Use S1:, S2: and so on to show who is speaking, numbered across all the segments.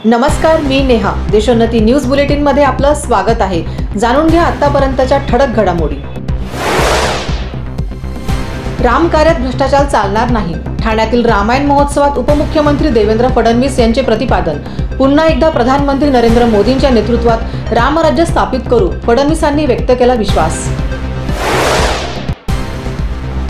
S1: नमस्कार, मी Neha. Deshonnati news bulletin मध्ये आपलं स्वागत आहे. जाणून घ्या आतापर्यंतच्या ठळक घडामोडी. राम कार्यात भ्रष्टाचार चालणार नाही. ठाण्यातील रामायण महोत्सवात उपमुख्यमंत्री देवेंद्र फडणवीस यांचे प्रतिपादन. पुन्हा एकदा प्रधानमंत्री नरेंद्र मोदींच्या नेतृत्वात रामराज्य स्थापित करू, फडणवीसांनी व्यक्त केला विश्वास.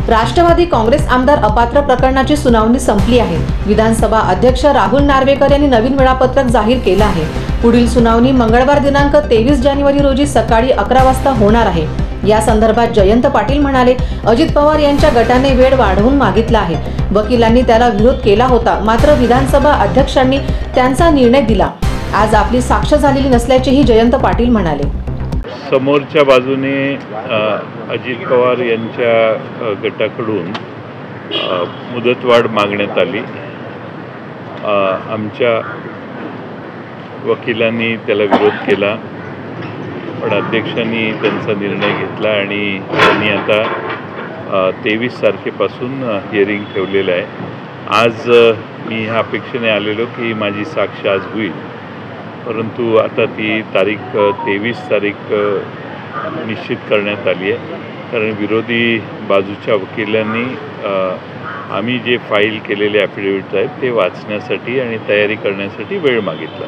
S1: राष्ट्रवादी काँग्रेस आमदार अपात्र प्रकरणाची सुनावणी संपली आहे. विधानसभा अध्यक्ष राहुल नार्वेकर यांनी नवीन वेळापत्रक जाहीर केलं आहे. पुढील सुनावणी मंगळवार दिनांक 23 जानेवारी रोजी सकाळी 11 वाजता होणार आहे. या संदर्भात जयंत पाटील म्हणाले, अजित पवार यांच्या गटाने वेळ वाढवून मागितला आहे. वकिलांनी त्याला विरोध केला होता, मात्र विधानसभा अध्यक्षांनी त्यांचा निर्णय दिला. आज आपली साक्ष झालेली नसल्याचेही जयंत पाटील म्हणाले.
S2: समोरच्या बाजूने अजित पवार यांच्या गटाकडून मुदतवाढ मागण्यात आली. आमच्या वकिलांनी त्याला विरोध केला, पण अध्यक्षांनी त्यांचा निर्णय घेतला आणि त्यांनी आता 23 तारखेपासून हिअरिंग ठेवलेलं आहे. आज मी ह्या अपेक्षेने आलेलो की माझी साक्ष आज होईल, परंतु आता ती तारीख 23 तारीख निश्चित करण्यात आली आहे. कारण विरोधी बाजूच्या वकिलांनी आम्ही जे फाईल केलेले ॲफिडेविट आहेत ते वाचण्यासाठी आणि तयारी करण्यासाठी वेळ मागितला.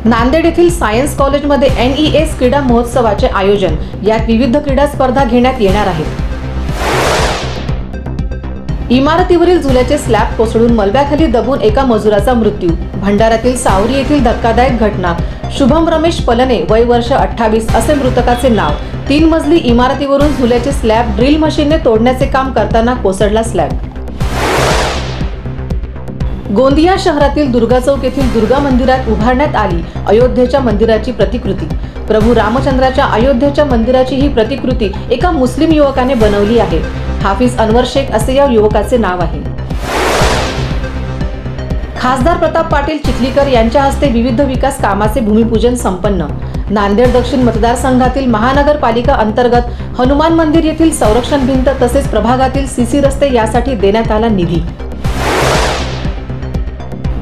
S1: नांदेड येथील सायन्स कॉलेजमध्ये NES क्रीडा महोत्सवाचे आयोजन. यात विविध क्रीडा स्पर्धा घेण्यात येणार आहेत. इमारतीवरील झुल्याचे स्लॅब कोसळून मलब्याखाली दबून एका मजुराचा मृत्यू. भंडाऱ्यातील सावरी येथील धक्कादायक घटना. शुभम रमेश पलने, वय वर्ष 28 असे मृतकाचे नाव. 3 मजली इमारतीवरून झुल्याचे स्लॅब ड्रिल मशीनने तोडण्याचे काम करताना कोसळला स्लॅब. गोंदिया शहरातील दुर्गा चौक येथील दुर्गा मंदिरात उभारण्यात आली अयोध्येच्या मंदिराची प्रतिकृती. प्रभू रामचंद्राच्या अयोध्येच्या मंदिराची ही प्रतिकृती एका मुस्लिम युवकाने बनवली आहे. हाफिज अनवर शेख असे या युवकाचे नाव आहे. खासदार प्रताप पाटील चिखलीकर यांच्या हस्ते विविध विकास कामाचे भूमिपूजन संपन्न. नांदेड दक्षिण मतदारसंघातील महानगरपालिका अंतर्गत हनुमान मंदिर येथील संरक्षण भिंत तसेच प्रभागातील सीसी रस्ते यासाठी देण्यात आला निधी.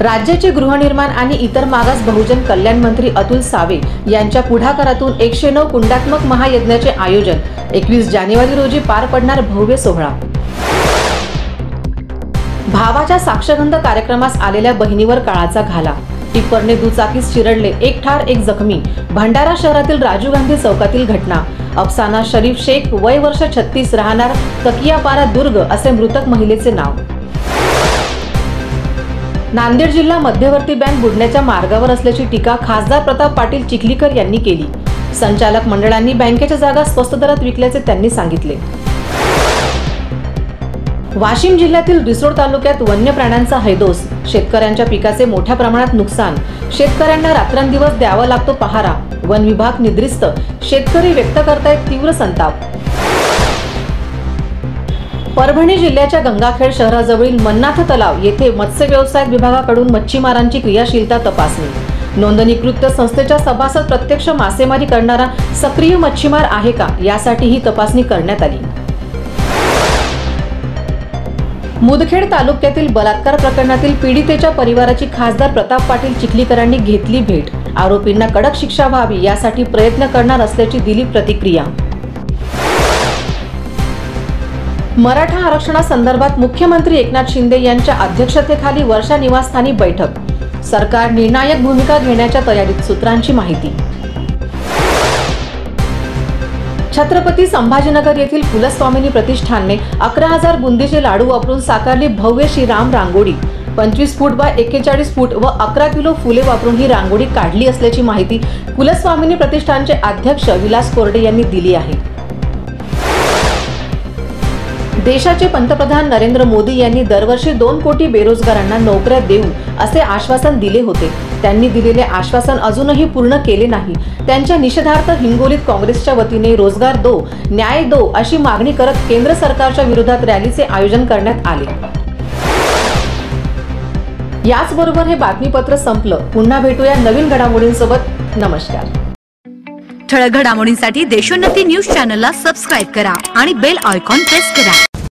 S1: राज्याचे गृहनिर्माण आणि इतर मागास बहुजन कल्याण मंत्री अतुल सावे यांच्या पुढाकारातून 109 कुंडात्मक महायज्ञाचे आयोजन. 21 जानेवारी रोजी पार पडणार भव्य सोहळा. भावाच्या साक्षगंध कार्यक्रमास आलेल्या बहिणीवर काळाचा घाला. टिप्परने दुचाकीस चिरडले, 1 ठार 1 जखमी. भंडारा शहरातील राजीव गांधी चौकातील घटना. अफसाना शरीफ शेख, वय वर्ष 36, राहणार तकियापारा दुर्ग असे मृतक महिलेचे नाव. नांदेड जिल्हा मध्यवर्ती बँक बुडण्याच्या मार्गावर असल्याची टीका खासदार प्रताप पाटील चिखलीकर यांनी केली. संचालक मंडळांनी बँकेच्या जागा स्वस्त दरात विकल्याचे त्यांनी सांगितले. वाशिम जिल्ह्यातील रिसोड तालुक्यात वन्य प्राण्यांचा हैदोस. शेतकऱ्यांच्या पिकाचे मोठ्या प्रमाणात नुकसान. शेतकऱ्यांना रात्रंदिवस द्यावा लागतो पहारा. वन विभाग निद्रिस्त. शेतकरी व्यक्त करतायत तीव्र संताप. परभणी जिल्ह्याच्या गंगाखेड शहराजवळील मन्नाथ तलाव येथे मत्स्य व्यवसाय विभागाकडून मच्छीमारांची क्रियाशीलता तपासणी. नोंदणीकृत संस्थेच्या सभासद प्रत्यक्ष मासेमारी करणारा सक्रिय मच्छीमार आहे का, यासाठी ही तपासणी करण्यात आली. मुदखेड तालुक्यातील बलात्कार प्रकरणातील पीडितेच्या परिवाराची खासदार प्रताप पाटील चिखलीकरांनी घेतली भेट. आरोपींना कडक शिक्षा व्हावी यासाठी प्रयत्न करणार असल्याची दिली प्रतिक्रिया. मराठा आरक्षणासंदर्भात मुख्यमंत्री एकनाथ शिंदे यांच्या अध्यक्षतेखाली वर्षा निवासस्थानी बैठक. सरकार निर्णायक भूमिका घेण्याच्या तयारीत, सूत्रांची माहिती. छत्रपती संभाजीनगर येथील कुलस्वामिनी प्रतिष्ठानने 11,000 बुंदीचे लाडू वापरून साकारली भव्य श्रीराम रांगोळी. 25 फूट बाय 41 फूट व 11 किलो फुले वापरून ही रांगोळी काढली असल्याची माहिती कुलस्वामिनी प्रतिष्ठानचे अध्यक्ष विलास कोरडे यांनी दिली आहे. देशाचे पंतप्रधान नरेंद्र मोदी यांनी दरवर्षी 2 कोटी बेरोजगारांना नोकऱ्या देऊ असे आश्वासन दिले होते. त्यांनी दिलेले आश्वासन अजूनही पूर्ण केले नाही. त्यांच्या निषेधार्थ हिंगोलीत काँग्रेसच्या वतीने रोजगार दो, न्याय दो अशी मागणी करत केंद्र सरकारच्या विरोधात रॅलीचे आयोजन करण्यात आले. याचबरोबर हे बातमीपत्र संपलं. पुन्हा भेटूया नवीन घडामोडींसोबत. नमस्कार.
S3: ठळक घडामोडींसाठी देशोन्नती न्यूज चॅनलला सबस्क्राइब करा आणि बेल आयकॉन प्रेस करा.